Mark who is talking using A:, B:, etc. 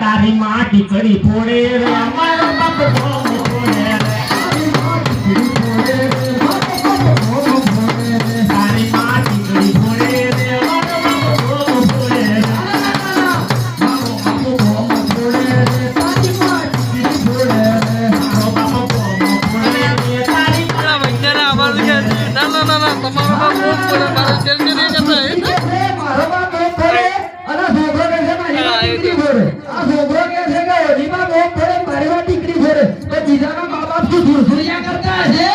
A: તારી માં ટીકડી ફોડે રે મારો બાપ બોમ ફોડે રે તારી માં ટીકડી ફોડે રે મારો બાપ બોમ ફોડે રે તારી માં ટીકડી ફોડે રે મારો બાપ બોમ ફોડે રે મારો બાપ બોમ ફોડે રે તારી માં ટીકડી ફોડે રે મારો બાપ બોમ ફોડે રે તારી માં
B: વૈજ્ઞાનિક આભાર કે ના તમારો બાપ બોમ ફોડે મારો શેર કે નહીં કરતા
A: મારો બાપ બોમ ફોડે અને છોકરો કે છે મારી માં ટીકડી ફોડે આ છોકરો કે છે કે ઓજીમાં બોમ ફોડે મારી માં ટીકડી ફોડે તો જીજાના મા બાપ શું સુરસુરિયા કરતા હશે